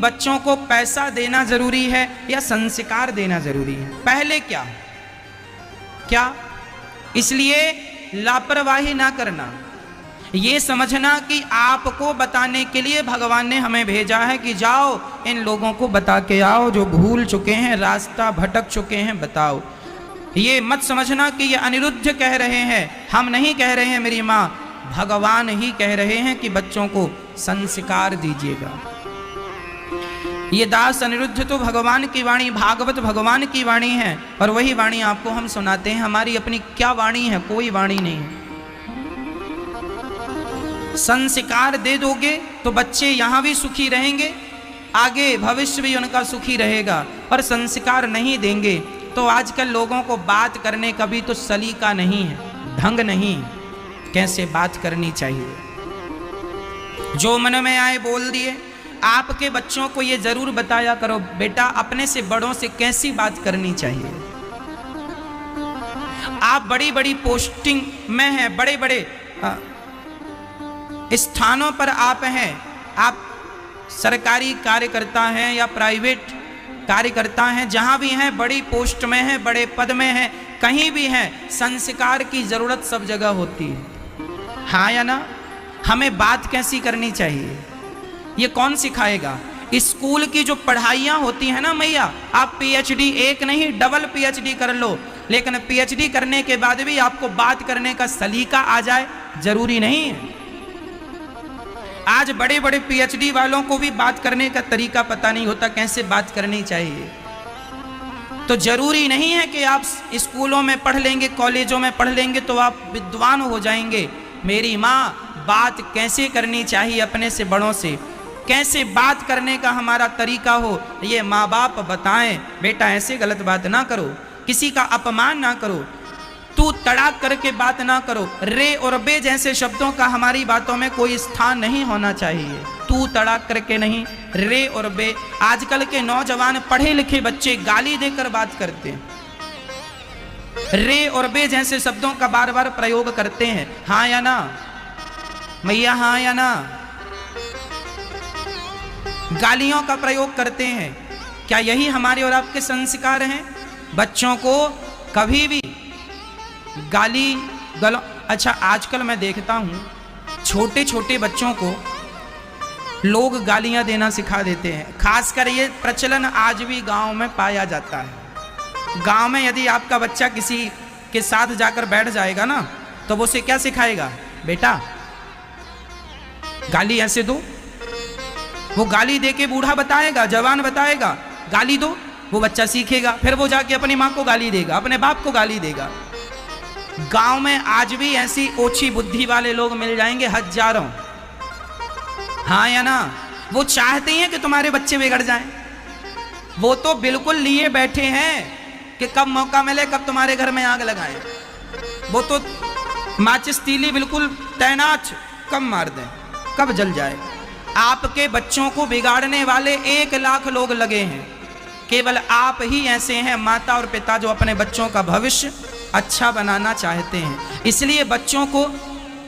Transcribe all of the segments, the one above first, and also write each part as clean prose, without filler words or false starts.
बच्चों को पैसा देना जरूरी है या संस्कार देना जरूरी है? पहले क्या क्या इसलिए लापरवाही ना करना, ये समझना कि आपको बताने के लिए भगवान ने हमें भेजा है कि जाओ इन लोगों को बता के आओ, जो भूल चुके हैं, रास्ता भटक चुके हैं, बताओ। ये मत समझना कि ये अनिरुद्ध कह रहे हैं, हम नहीं कह रहे हैं मेरी माँ, भगवान ही कह रहे हैं कि बच्चों को संस्कार दीजिएगा। ये दास अनिरुद्ध तो भगवान की वाणी, भागवत भगवान की वाणी है, और वही वाणी आपको हम सुनाते हैं। हमारी अपनी क्या वाणी है? कोई वाणी नहीं है। संस्कार दे दोगे तो बच्चे यहाँ भी सुखी रहेंगे, आगे भविष्य भी उनका सुखी रहेगा। और संस्कार नहीं देंगे तो आजकल लोगों को बात करने का भी तो सलीका नहीं है, ढंग नहीं, कैसे बात करनी चाहिए, जो मन में आए बोल दिए। आपके बच्चों को ये जरूर बताया करो, बेटा अपने से बड़ों से कैसी बात करनी चाहिए। आप बड़ी बड़ी पोस्टिंग में हैं, बड़े बड़े स्थानों पर आप हैं, आप सरकारी कार्यकर्ता हैं या प्राइवेट कार्यकर्ता हैं, जहां भी हैं, बड़ी पोस्ट में हैं, बड़े पद में हैं, कहीं भी हैं, संस्कार की जरूरत सब जगह होती है, हाँ या ना? हमें बात कैसी करनी चाहिए ये कौन सिखाएगा? स्कूल की जो पढ़ाइयाँ होती हैं ना मैया, आप पीएचडी, एक नहीं डबल पीएचडी कर लो, लेकिन पीएचडी करने के बाद भी आपको बात करने का सलीका आ जाए जरूरी नहीं है। आज बड़े बड़े पीएचडी वालों को भी बात करने का तरीका पता नहीं होता, कैसे बात करनी चाहिए। तो जरूरी नहीं है कि आप स्कूलों में पढ़ लेंगे, कॉलेजों में पढ़ लेंगे तो आप विद्वान हो जाएंगे। मेरी माँ, बात कैसे करनी चाहिए अपने से बड़ों से, कैसे बात करने का हमारा तरीका हो, ये माँ बाप बताएं। बेटा ऐसे गलत बात ना करो, किसी का अपमान ना करो, तू तड़ाक करके बात ना करो, रे और बे जैसे शब्दों का हमारी बातों में कोई स्थान नहीं होना चाहिए। तू तड़ाक करके नहीं, रे और बे। आजकल के नौजवान पढ़े लिखे बच्चे गाली देकर बात करते हैं, रे और बे जैसे शब्दों का बार बार प्रयोग करते हैं, हाँ या ना मैया, हाँ या ना? गालियों का प्रयोग करते हैं। क्या यही हमारे और आपके संस्कार हैं? बच्चों को कभी भी गाली अच्छा, आजकल मैं देखता हूँ छोटे छोटे बच्चों को लोग गालियाँ देना सिखा देते हैं। खासकर ये प्रचलन आज भी गांव में पाया जाता है। गांव में यदि आपका बच्चा किसी के साथ जाकर बैठ जाएगा ना, तो वो उसे क्या सिखाएगा? बेटा गाली ऐसे दो। वो गाली दे के बूढ़ा बताएगा, जवान बताएगा, गाली दो, वो बच्चा सीखेगा, फिर वो जाके अपनी माँ को गाली देगा, अपने बाप को गाली देगा। गांव में आज भी ऐसी ओछी बुद्धि वाले लोग मिल जाएंगे हजारों, हाँ या ना? वो चाहते हैं कि तुम्हारे बच्चे बिगड़ जाएं। वो तो बिल्कुल लिए बैठे हैं कि कब मौका मिले, कब तुम्हारे घर में आग लगाएं। वो तो माचिस तीली बिल्कुल तैनात, कब मार दें, कब जल जाए। आपके बच्चों को बिगाड़ने वाले 1 लाख लोग लगे हैं, केवल आप ही ऐसे हैं माता और पिता जो अपने बच्चों का भविष्य अच्छा बनाना चाहते हैं। इसलिए बच्चों को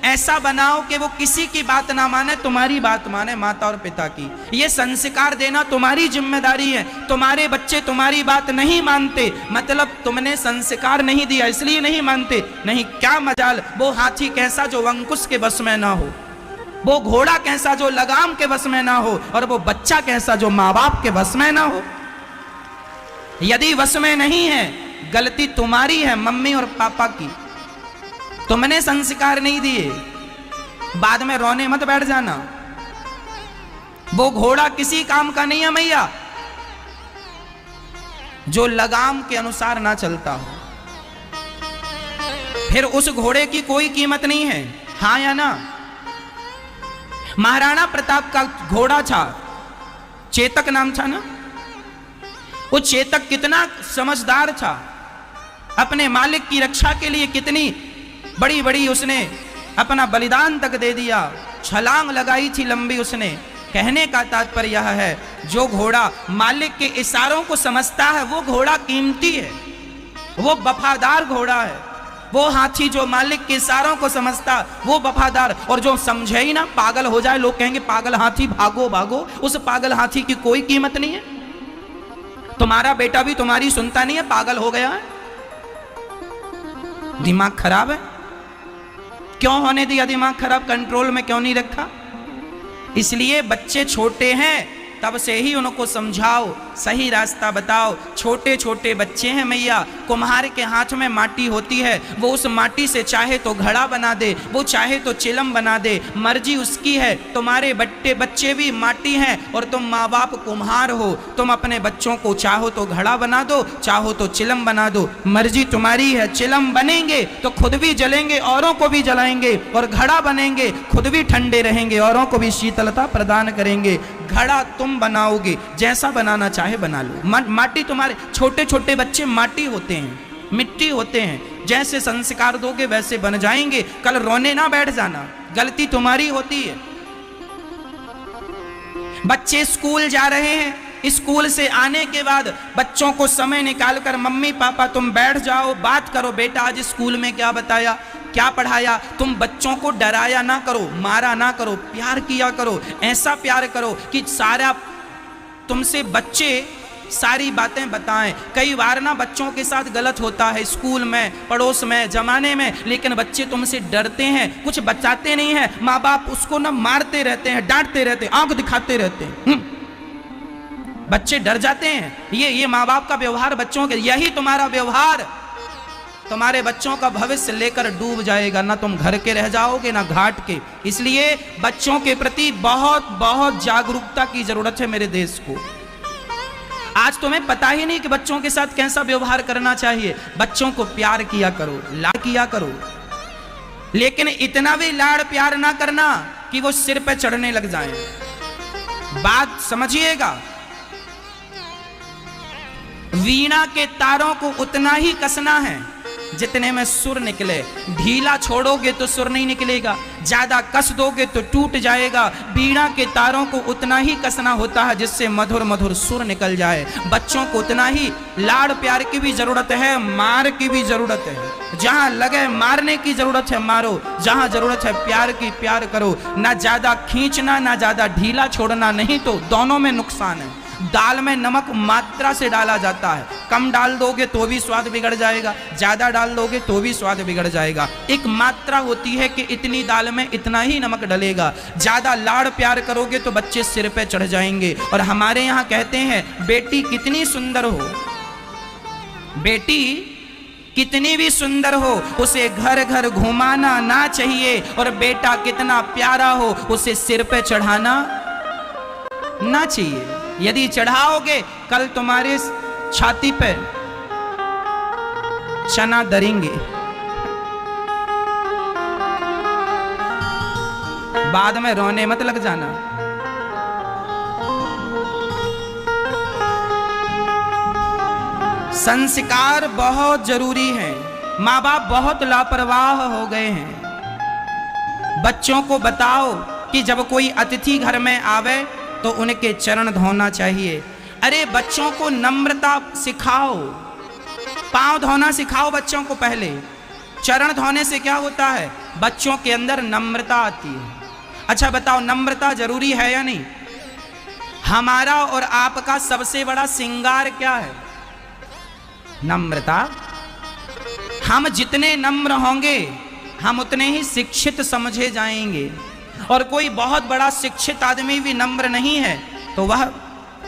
ऐसा बनाओ कि वो किसी की बात ना माने, तुम्हारी बात माने, माता और पिता की। ये संस्कार देना तुम्हारी जिम्मेदारी है। तुम्हारे बच्चे तुम्हारी बात नहीं मानते, मतलब तुमने संस्कार नहीं दिया, इसलिए नहीं मानते। नहीं, क्या मजाल, वो हाथी कैसा जो अंकुश के बस में ना हो, वो घोड़ा कैसा जो लगाम के बस में ना हो, और वो बच्चा कैसा जो माँ बाप के बस में ना हो। यदि बस में नहीं है, गलती तुम्हारी है, मम्मी और पापा की। तुमने संस्कार नहीं दिए, बाद में रोने मत बैठ जाना। वो घोड़ा किसी काम का नहीं है मैया जो लगाम के अनुसार ना चलता हो, फिर उस घोड़े की कोई कीमत नहीं है, हाँ या ना? महाराणा प्रताप का घोड़ा था, चेतक नाम था ना। वो चेतक कितना समझदार था, अपने मालिक की रक्षा के लिए कितनी बड़ी बड़ी उसने अपना बलिदान तक दे दिया, छलांग लगाई थी लंबी उसने। कहने का तात्पर्य यह है, जो घोड़ा मालिक के इशारों को समझता है वो घोड़ा कीमती है, वो वफादार घोड़ा है। वो हाथी जो मालिक के इशारों को समझता वो वफादार, और जो समझे ही ना पागल हो जाए, लोग कहेंगे पागल हाथी भागो भागो, उस पागल हाथी की कोई कीमत नहीं है। तुम्हारा बेटा भी तुम्हारी सुनता नहीं है, पागल हो गया है, दिमाग खराब है। क्यों होने दिया दिमाग खराब? कंट्रोल में क्यों नहीं रखा? इसलिए बच्चे छोटे हैं तब से ही उनको समझाओ, सही रास्ता बताओ। छोटे छोटे बच्चे हैं मैया, कुम्हार के हाथ में माटी होती है, वो उस माटी से चाहे तो घड़ा बना दे, वो चाहे तो चिलम बना दे, मर्जी उसकी है। तुम्हारे बच्चे भी माटी हैं और तुम माँ बाप कुम्हार हो। तुम अपने बच्चों को चाहो तो घड़ा बना दो, चाहो तो चिलम बना दो, मर्जी तुम्हारी है। चिलम बनेंगे तो खुद भी जलेंगे, औरों को भी जलाएंगे, और घड़ा बनेंगे खुद भी ठंडे रहेंगे, औरों को भी शीतलता प्रदान करेंगे। घड़ा तुम बनाओगे, जैसा बनाना चाहे बना लो। माटी तुम्हारे, छोटे छोटे बच्चे माटी होते हैं, मिट्टी होते हैं, जैसे संस्कार दोगे वैसे बन जाएंगे। कल रोने ना बैठ जाना, गलती तुम्हारी होती है। बच्चे स्कूल जा रहे हैं, स्कूल से आने के बाद बच्चों को समय निकालकर मम्मी पापा तुम बैठ जाओ, बात करो, बेटा आज स्कूल में क्या बताया, क्या पढ़ाया। तुम बच्चों को डराया ना करो, मारा ना करो, प्यार किया करो। ऐसा प्यार करो कि सारा तुमसे बच्चे सारी बातें बताएं। कई बार ना बच्चों के साथ गलत होता है, स्कूल में, पड़ोस में, जमाने में, लेकिन बच्चे तुमसे डरते हैं, कुछ बचाते नहीं हैं। माँ बाप उसको ना मारते रहते हैं, डांटते रहते हैं, आंख दिखाते रहते हैं, बच्चे डर जाते हैं। ये माँ बाप का व्यवहार बच्चों के, यही तुम्हारा व्यवहार तुम्हारे बच्चों का भविष्य लेकर डूब जाएगा। ना तुम घर के रह जाओगे ना घाट के। इसलिए बच्चों के प्रति बहुत बहुत जागरूकता की जरूरत है मेरे देश को। आज तुम्हें पता ही नहीं कि बच्चों के साथ कैसा व्यवहार करना चाहिए। बच्चों को प्यार किया करो, लाड किया करो, लेकिन इतना भी लाड़ प्यार ना करना कि वो सिर पे चढ़ने लग जाएं। बात समझिएगा, वीणा के तारों को उतना ही कसना है जितने में सुर निकले। ढीला छोड़ोगे तो सुर नहीं निकलेगा, ज्यादा कस दोगे तो टूट जाएगा। वीणा के तारों को उतना ही कसना होता है जिससे मधुर मधुर सुर निकल जाए। बच्चों को उतना ही लाड़ प्यार की भी जरूरत है, मार की भी जरूरत है। जहां लगे मारने की जरूरत है मारो, जहां जरूरत है प्यार की प्यार करो। ना ज्यादा खींचना ना ज्यादा ढीला छोड़ना, नहीं तो दोनों में नुकसान है। दाल में नमक मात्रा से डाला जाता है, कम डाल दोगे तो भी स्वाद बिगड़ जाएगा, ज्यादा डाल दोगे तो भी स्वाद बिगड़ जाएगा। एक मात्रा होती है कि इतनी दाल में इतना ही नमक डलेगा। ज्यादा लाड़ प्यार करोगे तो बच्चे सिर पे चढ़ जाएंगे। और हमारे यहाँ कहते हैं बेटी कितनी सुंदर हो, बेटी कितनी भी सुंदर हो, उसे घर घर घुमाना ना चाहिए। और बेटा कितना प्यारा हो, उसे सिर पे चढ़ाना ना चाहिए। यदि चढ़ाओगे कल तुम्हारे छाती पे चना दरेंगे। बाद में रोने मत लग जाना। संस्कार बहुत जरूरी है। माँ बाप बहुत लापरवाह हो गए हैं। बच्चों को बताओ कि जब कोई अतिथि घर में आवे तो उनके चरण धोना चाहिए। अरे बच्चों को नम्रता सिखाओ, पांव धोना सिखाओ बच्चों को पहले। चरण धोने से क्या होता है? बच्चों के अंदर नम्रता आती है। अच्छा बताओ, नम्रता जरूरी है या नहीं? हमारा और आपका सबसे बड़ा श्रृंगार क्या है? नम्रता। हम जितने नम्र होंगे हम उतने ही शिक्षित समझे जाएंगे। और कोई बहुत बड़ा शिक्षित आदमी भी नम्र नहीं है तो वह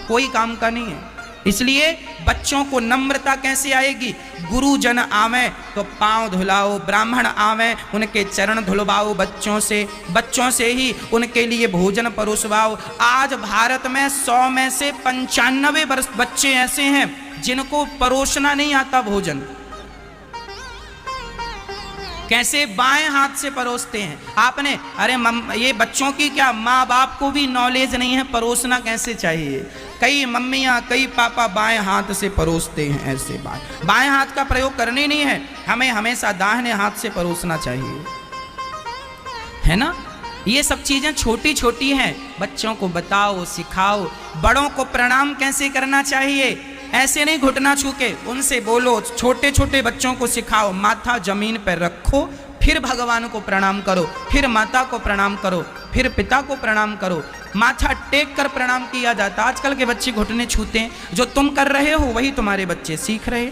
कोई काम का नहीं है। इसलिए बच्चों को नम्रता कैसे आएगी? गुरुजन आवे तो पांव धुलाओ, ब्राह्मण आवे उनके चरण धुलवाओ बच्चों से ही उनके लिए भोजन परोसवाओ। आज भारत में 100 में से 95 बच्चे ऐसे हैं जिनको परोसना नहीं आता भोजन। कैसे? बाएं हाथ से परोसते हैं। आपने, अरे ये बच्चों की क्या, माँ बाप को भी नॉलेज नहीं है परोसना कैसे चाहिए। कई मम्मियाँ कई पापा बाएं हाथ से परोसते हैं। ऐसे बाएं हाथ का प्रयोग करने नहीं है, हमें हमेशा दाहिने हाथ से परोसना चाहिए, है ना। ये सब चीजें छोटी छोटी हैं, बच्चों को बताओ सिखाओ। बड़ों को प्रणाम कैसे करना चाहिए? ऐसे नहीं घुटना छू के, उनसे बोलो, छोटे छोटे बच्चों को सिखाओ, माथा जमीन पर रखो, फिर भगवान को प्रणाम करो, फिर माता को प्रणाम करो, फिर पिता को प्रणाम करो। माथा टेक कर प्रणाम किया जाता। आजकल के बच्चे घुटने छूते हैं। जो तुम कर रहे हो वही तुम्हारे बच्चे सीख रहे।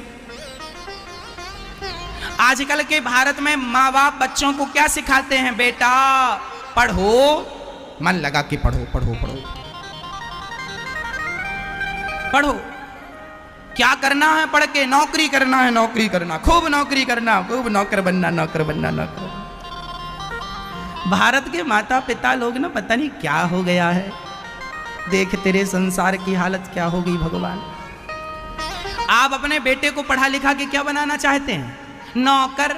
आजकल के भारत में माँ बाप बच्चों को क्या सिखाते हैं? बेटा पढ़ो, मन लगा के पढ़ो पढ़ो पढ़ो पढ़ो। क्या करना है? पढ़ के नौकरी करना है, नौकरी करना, खूब नौकरी करना, खूब नौकर बनना, नौकर बनना, नौकर। भारत के माता पिता लोग ना पता नहीं क्या हो गया है। देख तेरे संसार की हालत क्या हो गई भगवान। आप अपने बेटे को पढ़ा लिखा के क्या बनाना चाहते हैं? नौकर।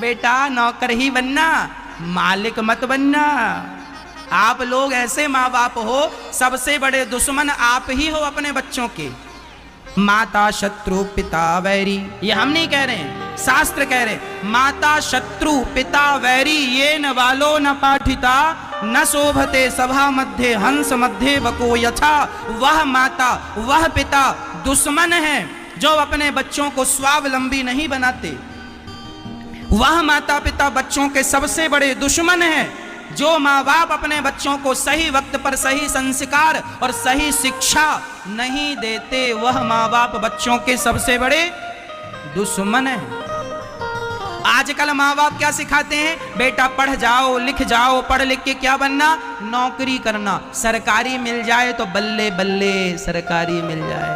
बेटा नौकर ही बनना, मालिक मत बनना। आप लोग ऐसे माँ बाप हो, सबसे बड़े दुश्मन आप ही हो अपने बच्चों के। माता शत्रु पिता वैरी, ये हम नहीं कह रहे हैं, शास्त्र कह रहे हैं। माता शत्रु पिता वैरी, ये न वालो न पाठिता, न शोभते सभा मध्य हंस मध्य बको यथा। वह माता वह पिता दुश्मन है जो अपने बच्चों को स्वावलंबी नहीं बनाते। वह माता पिता बच्चों के सबसे बड़े दुश्मन हैं जो माँ बाप अपने बच्चों को सही वक्त पर सही संस्कार और सही शिक्षा नहीं देते। वह माँ बाप बच्चों के सबसे बड़े दुश्मन हैं। आजकल माँ बाप क्या सिखाते हैं? बेटा पढ़ जाओ, लिख जाओ, पढ़ लिख के क्या बनना? नौकरी करना। सरकारी मिल जाए तो बल्ले बल्ले, सरकारी मिल जाए,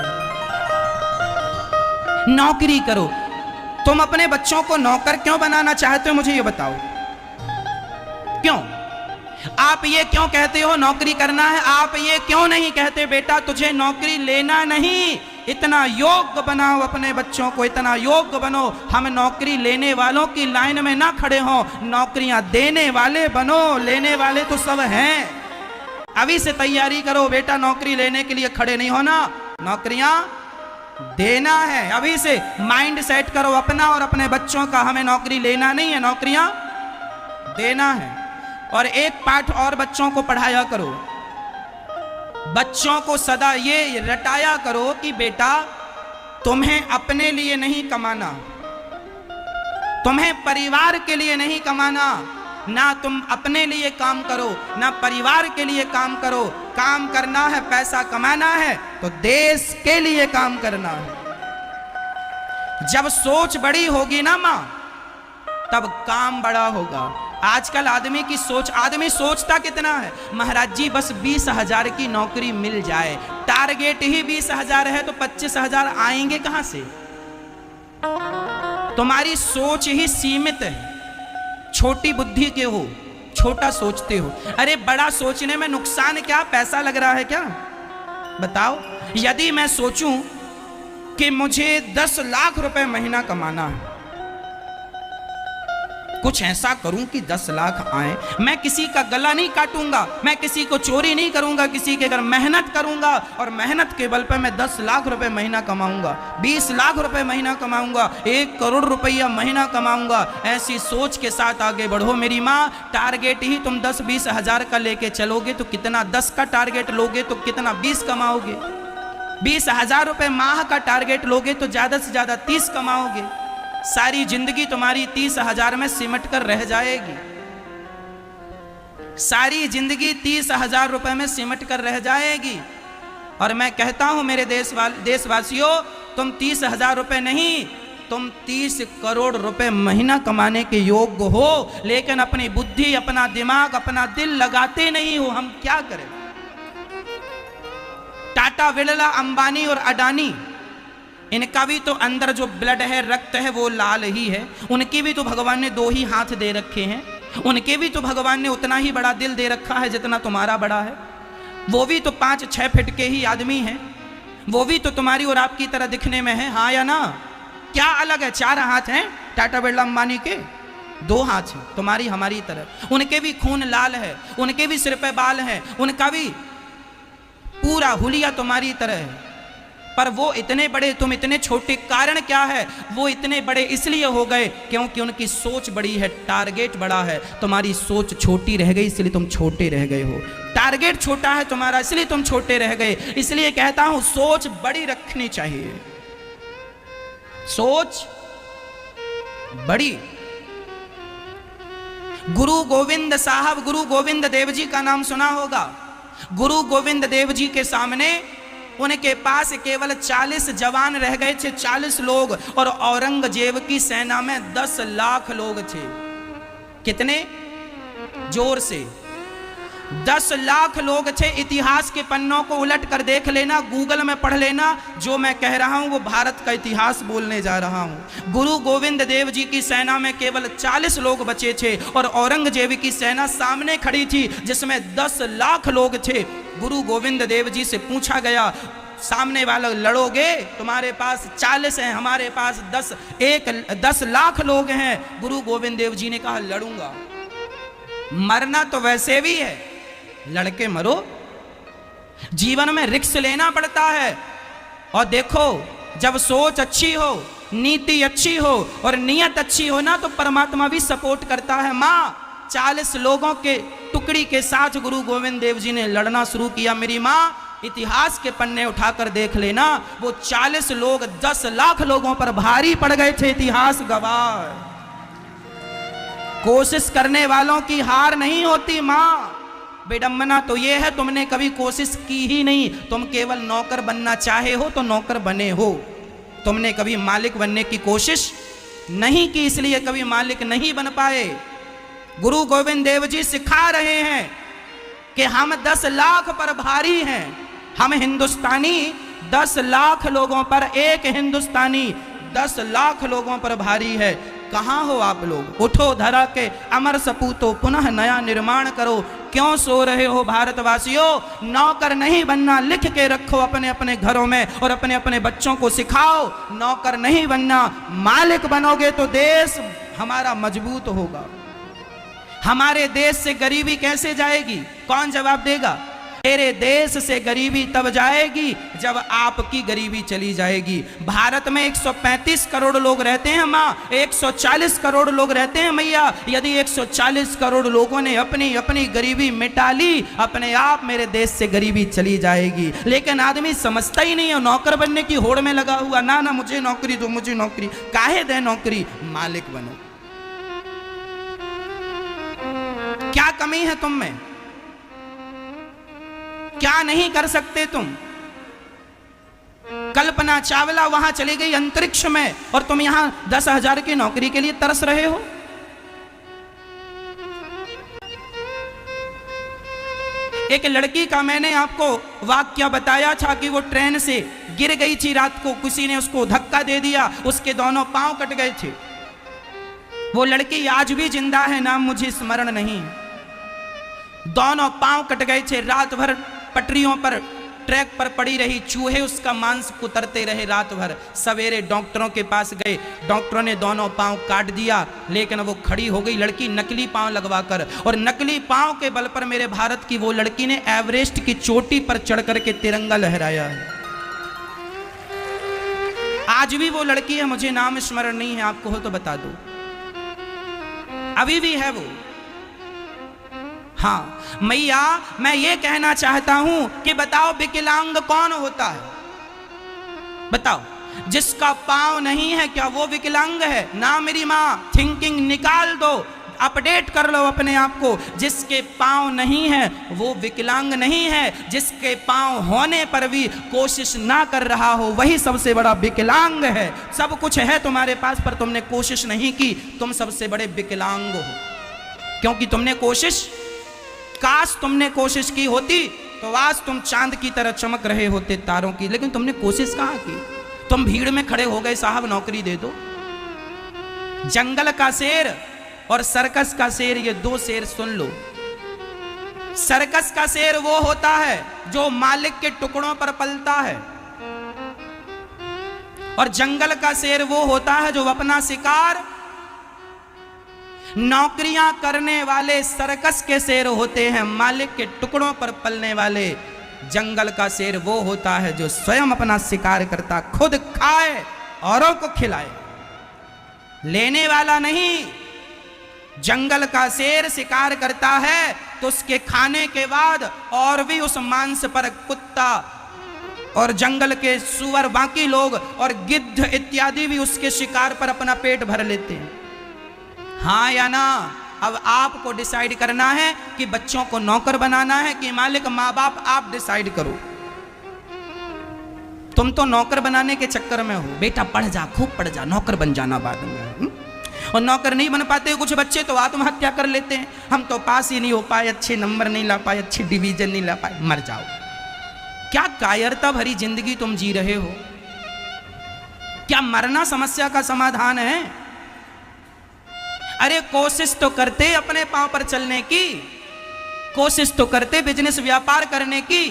नौकरी करो। तुम अपने बच्चों को नौकर क्यों बनाना चाहते हो? मुझे ये बताओ, क्यों? आप ये क्यों कहते हो नौकरी करना है? आप ये क्यों नहीं कहते बेटा तुझे नौकरी लेना नहीं, इतना योग्य बनाओ अपने बच्चों को, इतना योग्य बनो, हम नौकरी लेने वालों की लाइन में ना खड़े हों, नौकरियां देने वाले बनो। लेने वाले तो सब हैं। अभी से तैयारी करो बेटा, नौकरी लेने के लिए खड़े नहीं होना, नौकरियां देना है। अभी से माइंड सेट करो अपना और अपने बच्चों का, हमें नौकरी लेना नहीं है, नौकरियां देना है। और एक पाठ और बच्चों को पढ़ाया करो, बच्चों को सदा ये रटाया करो कि बेटा तुम्हें अपने लिए नहीं कमाना, तुम्हें परिवार के लिए नहीं कमाना, ना तुम अपने लिए काम करो ना परिवार के लिए काम करो। काम करना है, पैसा कमाना है तो देश के लिए काम करना है। जब सोच बड़ी होगी ना मां, तब काम बड़ा होगा। आजकल आदमी की सोच, आदमी सोचता कितना है? महाराज जी बस 20,000 की नौकरी मिल जाए। टारगेट ही 20,000 है तो 25,000 आएंगे कहां से? तुम्हारी सोच ही सीमित है, छोटी बुद्धि के हो, छोटा सोचते हो। अरे बड़ा सोचने में नुकसान क्या? पैसा लग रहा है क्या? बताओ। यदि मैं सोचूं कि मुझे 10 लाख रुपए महीना कमाना है, कुछ ऐसा करूं कि 10 लाख आए, मैं किसी का गला नहीं काटूंगा, मैं किसी को चोरी नहीं करूंगा, किसी के घर मेहनत करूंगा और मेहनत के बल पे मैं 10 लाख रुपए महीना कमाऊंगा, 20 लाख रुपए महीना कमाऊंगा, 1 करोड़ रुपया महीना कमाऊंगा। ऐसी सोच के साथ आगे बढ़ो मेरी माँ। टारगेट ही तुम 10-20 हजार का लेके चलोगे तो कितना? 10 का टारगेट लोगे तो कितना? 20 कमाओगे। 20,000 रुपए माह का टारगेट लोगे तो ज्यादा से ज्यादा 30 कमाओगे। सारी जिंदगी तुम्हारी 30,000 में सिमट कर रह जाएगी। सारी जिंदगी 30,000 रुपए में सिमट कर रह जाएगी। और मैं कहता हूं मेरे देशवासियों, तुम 30,000 रुपए नहीं, तुम 30 करोड़ रुपए महीना कमाने के योग्य हो, लेकिन अपनी बुद्धि, अपना दिमाग, अपना दिल लगाते नहीं हो। हम क्या करें? टाटा, बिरला, अंबानी और अडानी, इनका भी तो अंदर जो ब्लड है, रक्त है, वो लाल ही है। उनके भी तो भगवान ने 2 ही हाथ दे रखे हैं, उनके भी तो भगवान ने उतना ही बड़ा दिल दे रखा है जितना तुम्हारा बड़ा है। वो भी तो 5-6 फीट के ही आदमी हैं, वो भी तो तुम्हारी और आपकी तरह दिखने में है, हाँ या ना? क्या अलग है? 4 हाथ हैं टाटा, बिरला, अंबानी के, 2 हाथ हैं तुम्हारी हमारी तरह। उनके भी खून लाल है, उनके भी सिर पे बाल हैं, उनका भी पूरा हुलिया तुम्हारी तरह है। पर वो इतने बड़े, तुम इतने छोटे। कारण क्या है? वो इतने बड़े इसलिए हो गए क्योंकि उनकी सोच बड़ी है, टारगेट बड़ा है। तुम्हारी सोच छोटी रह गई, इसलिए तुम छोटे रह गए हो। टारगेट छोटा है तुम्हारा, इसलिए तुम छोटे रह गए। इसलिए कहता हूं सोच बड़ी रखनी चाहिए, सोच बड़ी। गुरु गोविंद साहब, गुरु गोविंद देव जी का नाम सुना होगा। गुरु गोविंद देव जी के सामने उनके पास केवल 40 जवान रह गए थे, 40 लोग, और औरंगजेब की सेना में 10 लाख लोग थे। कितने? जोर से 10 लाख लोग थे। इतिहास के पन्नों को उलट कर देख लेना, गूगल में पढ़ लेना, जो मैं कह रहा हूं वो भारत का इतिहास बोलने जा रहा हूं। गुरु गोविंद देव जी की सेना में केवल 40 लोग बचे थे और औरंगजेब की सेना सामने खड़ी थी जिसमें 10 लाख लोग थे। गुरु गोविंद देव जी से पूछा गया, सामने वाला लड़ोगे? तुम्हारे पास 40 हैं, हमारे पास 10 लाख लोग हैं। गुरु गोविंद देव जी ने कहा लड़ूंगा। मरना तो वैसे भी है, लड़के मरो। जीवन में रिस्क लेना पड़ता है। और देखो, जब सोच अच्छी हो, नीति अच्छी हो और नियत अच्छी हो ना, तो परमात्मा भी सपोर्ट करता है। माँ 40 लोगों के टुकड़ी के साथ गुरु गोविंद देव जी ने लड़ना शुरू किया। मेरी माँ, इतिहास के पन्ने उठाकर देख लेना, वो 40 लोग 10 लाख लोगों पर भारी पड़ गए थे। इतिहास गवाह। कोशिश करने वालों की हार नहीं होती माँ। विडंबना तो ये है तुमने कभी कोशिश की ही नहीं। तुम केवल नौकर बनना चाहे हो तो नौकर बने हो। तुमने कभी मालिक बनने की कोशिश नहीं की, इसलिए कभी मालिक नहीं बन पाए। गुरु गोविंद देव जी सिखा रहे हैं कि हम 10 लाख पर भारी हैं। हम हिंदुस्तानी 10 लाख लोगों पर, एक हिंदुस्तानी 10 लाख लोगों पर भारी है। कहाँ हो आप लोग? उठो धरा के अमर सपूतो, पुनः नया निर्माण करो। क्यों सो रहे हो भारतवासियों? नौकर नहीं बनना, लिख के रखो अपने अपने घरों में और अपने अपने बच्चों को सिखाओ। नौकर नहीं बनना, मालिक बनोगे तो देश हमारा मजबूत होगा। हमारे देश से गरीबी कैसे जाएगी? कौन जवाब देगा? मेरे देश से गरीबी तब जाएगी जब आपकी गरीबी चली जाएगी। भारत में 135 करोड़ लोग रहते हैं माँ, 140 करोड़ लोग रहते हैं मैया। यदि 140 करोड़ लोगों ने अपनी अपनी गरीबी मिटा ली, अपने आप मेरे देश से गरीबी चली जाएगी। लेकिन आदमी समझता ही नहीं है, नौकर बनने की होड़ में लगा हुआ। ना ना, मुझे नौकरी दो, मुझे नौकरी। काहे दे नौकरी? मालिक बनो। क्या कमी है तुम में? क्या नहीं कर सकते तुम? कल्पना चावला वहां चली गई अंतरिक्ष में और तुम यहां 10,000 की नौकरी के लिए तरस रहे हो। एक लड़की का मैंने आपको वाक्य बताया था कि वो ट्रेन से गिर गई थी रात को, किसी ने उसको धक्का दे दिया, उसके दोनों पांव कट गए थे। वो लड़की आज भी जिंदा है, नाम मुझे स्मरण नहीं। दोनों पांव कट गए थे। रात भर पटरियों पर, ट्रैक पर पड़ी रही, चूहे उसका मांस कुतरते रहे रात भर। सवेरे डॉक्टरों के पास गए, डॉक्टरों ने दोनों पांव काट दिया, लेकिन वो खड़ी हो गई लड़की नकली पांव लगवाकर। और नकली पांव के बल पर मेरे भारत की वो लड़की ने एवरेस्ट की चोटी पर चढ़ करके तिरंगा लहराया है। आज भी वो लड़की है, मुझे नाम स्मरण नहीं है, आपको हो तो बता दो। अभी भी है वो। हाँ मैया, मैं ये कहना चाहता हूं कि बताओ विकलांग कौन होता है? बताओ, जिसका पांव नहीं है क्या वो विकलांग है? ना मेरी माँ, थिंकिंग निकाल दो, अपडेट कर लो अपने आप को। जिसके पांव नहीं है वो विकलांग नहीं है। जिसके पांव होने पर भी कोशिश ना कर रहा हो वही सबसे बड़ा विकलांग है। सब कुछ है तुम्हारे पास पर तुमने कोशिश नहीं की, तुम सबसे बड़े विकलांग हो। क्योंकि तुमने कोशिश, काश तुमने कोशिश की होती तो आज तुम चांद की तरह चमक रहे होते तारों की, लेकिन तुमने कोशिश कहां की? तुम भीड़ में खड़े हो गए, साहब नौकरी दे दो। जंगल का शेर और सर्कस का शेर, ये दो शेर सुन लो। सर्कस का शेर वो होता है जो मालिक के टुकड़ों पर पलता है, और जंगल का शेर वो होता है जो अपना शिकार, नौकरियां करने वाले सर्कस के शेर होते हैं, मालिक के टुकड़ों पर पलने वाले। जंगल का शेर वो होता है जो स्वयं अपना शिकार करता, खुद खाए औरों को खिलाए, लेने वाला नहीं। जंगल का शेर शिकार करता है तो उसके खाने के बाद और भी उस मांस पर कुत्ता और जंगल के सुअर, बाकी लोग और गिद्ध इत्यादि भी उसके शिकार पर अपना पेट भर लेते हैं। हाँ या ना? अब आपको डिसाइड करना है कि बच्चों को नौकर बनाना है कि मालिक माँ बाप, आप डिसाइड करो। तुम तो नौकर बनाने के चक्कर में हो। बेटा पढ़ जा, खूब पढ़ जा, नौकर बन जाना बाद में। और नौकर नहीं बन पाते कुछ बच्चे तो आत्महत्या कर लेते हैं। हम तो पास ही नहीं हो पाए, अच्छे नंबर नहीं ला पाए, अच्छी डिवीजन नहीं ला पाए, मर जाओ। क्या कायरता भरी जिंदगी तुम जी रहे हो? क्या मरना समस्या का समाधान है? अरे कोशिश तो करते अपने पांव पर चलने की, कोशिश तो करते बिजनेस व्यापार करने की।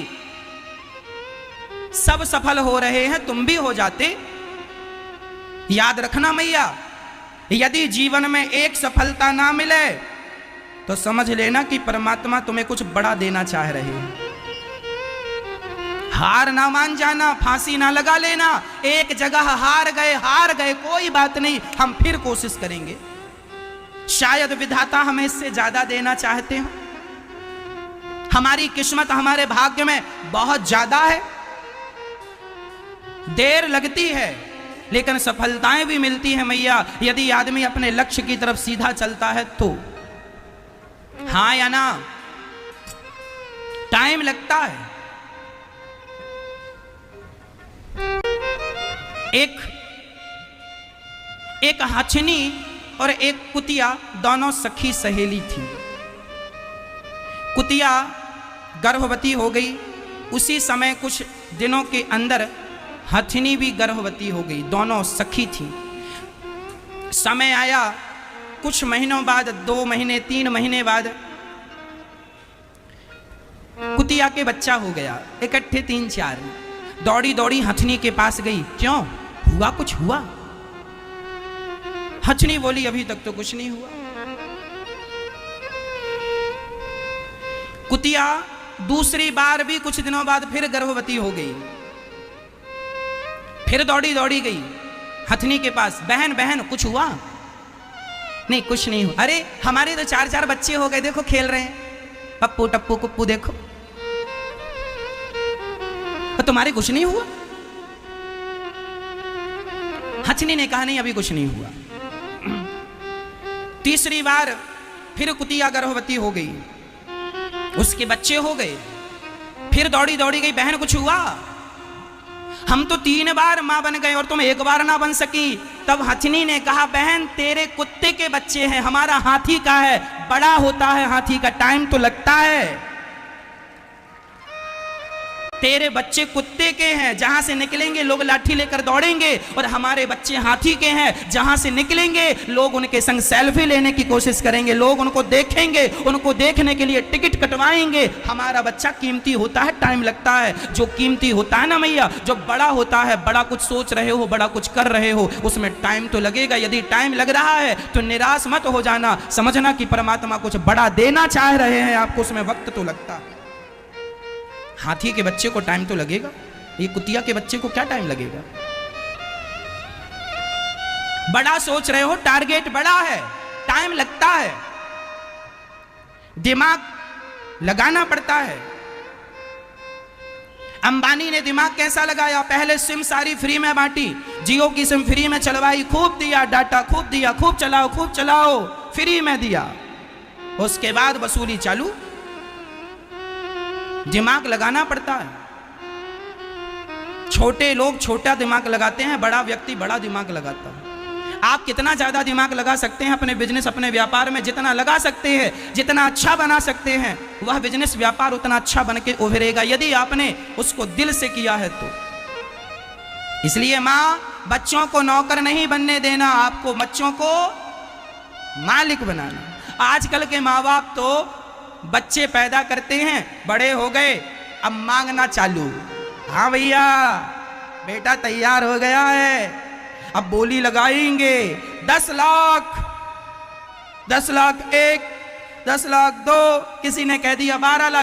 सब सफल हो रहे हैं, तुम भी हो जाते। याद रखना मैया, यदि जीवन में एक सफलता ना मिले तो समझ लेना कि परमात्मा तुम्हें कुछ बड़ा देना चाह रहे हैं। हार ना मान जाना, फांसी ना लगा लेना। एक जगह हार गए कोई बात नहीं, हम फिर कोशिश करेंगे। शायद विधाता हमें इससे ज्यादा देना चाहते हो। हमारी किस्मत हमारे भाग्य में बहुत ज्यादा है। देर लगती है लेकिन सफलताएं भी मिलती हैं मैया, यदि आदमी अपने लक्ष्य की तरफ सीधा चलता है तो। हाँ या ना? टाइम लगता है। एक हथनी और एक कुतिया दोनों सखी सहेली थी। कुतिया गर्भवती हो गई। उसी समय कुछ दिनों के अंदर हथनी भी गर्भवती हो गई। दोनों सखी थी। समय आया, कुछ महीनों बाद, 2 महीने 3 महीने बाद कुतिया के बच्चा हो गया। इकट्ठे 3-4 दौड़ी दौड़ी हथनी के पास गई। क्यों हुआ? कुछ हुआ? हथनी बोली अभी तक तो कुछ नहीं हुआ। कुतिया दूसरी बार भी कुछ दिनों बाद फिर गर्भवती हो गई। फिर दौड़ी दौड़ी गई हथनी के पास। बहन बहन कुछ हुआ? नहीं कुछ नहीं हुआ। अरे हमारे तो 4-4 बच्चे हो गए, देखो खेल रहे हैं, पप्पू टप्पू कुप्पू देखो। तो तुम्हारे कुछ नहीं हुआ? हथनी ने कहा नहीं अभी कुछ नहीं हुआ। तीसरी बार फिर कुतिया गर्भवती हो गई, उसके बच्चे हो गए। फिर दौड़ी दौड़ी गई, बहन कुछ हुआ? हम तो 3 बार मां बन गए और तुम 1 बार ना बन सकी। तब हथनी ने कहा बहन तेरे कुत्ते के बच्चे हैं, हमारा हाथी का है। बड़ा होता है हाथी का, टाइम तो लगता है। तेरे बच्चे कुत्ते के हैं, जहां से निकलेंगे लोग लाठी लेकर दौड़ेंगे, और हमारे बच्चे हाथी के हैं, जहां से निकलेंगे लोग उनके संग सेल्फी लेने की कोशिश करेंगे, लोग उनको देखेंगे, उनको देखने के लिए टिकट कटवाएंगे। हमारा बच्चा कीमती होता है, टाइम लगता है। जो कीमती होता है ना मैया, जो बड़ा होता है, बड़ा कुछ सोच रहे हो, बड़ा कुछ कर रहे हो, उसमें टाइम तो लगेगा। यदि टाइम लग रहा है तो निराश मत हो जाना, समझना कि परमात्मा कुछ बड़ा देना चाह रहे हैं आपको, उसमें वक्त तो लगता है। हाथी के बच्चे को टाइम तो लगेगा, ये कुतिया के बच्चे को क्या टाइम लगेगा? बड़ा सोच रहे हो, टारगेट बड़ा है, टाइम लगता है, दिमाग लगाना पड़ता है। अंबानी ने दिमाग कैसा लगाया? पहले सिम सारी फ्री में बांटी, जियो की सिम फ्री में चलवाई, खूब दिया डाटा, खूब दिया, खूब चलाओ, फ्री में दिया। उसके बाद वसूली चालू। दिमाग लगाना पड़ता है। छोटे लोग छोटा दिमाग लगाते हैं, बड़ा व्यक्ति बड़ा दिमाग लगाता है। आप कितना ज्यादा दिमाग लगा सकते हैं अपने बिजनेस, अपने व्यापार में? जितना लगा सकते हैं, जितना अच्छा बना सकते हैं, वह बिजनेस व्यापार उतना अच्छा बन के उभरेगा, यदि आपने उसको दिल से किया है तो। इसलिए माँ, बच्चों को नौकर नहीं बनने देना, आपको बच्चों को मालिक बनाना। आजकल के माँ बाप तो बच्चे पैदा करते हैं, बड़े हो गए, अब मांगना चालू। हाँ भैया बेटा तैयार हो गया है, अब बोली लगाएंगे 10 लाख, 10 लाख 1, 10 लाख 2, किसी ने कह दिया 12 लाख।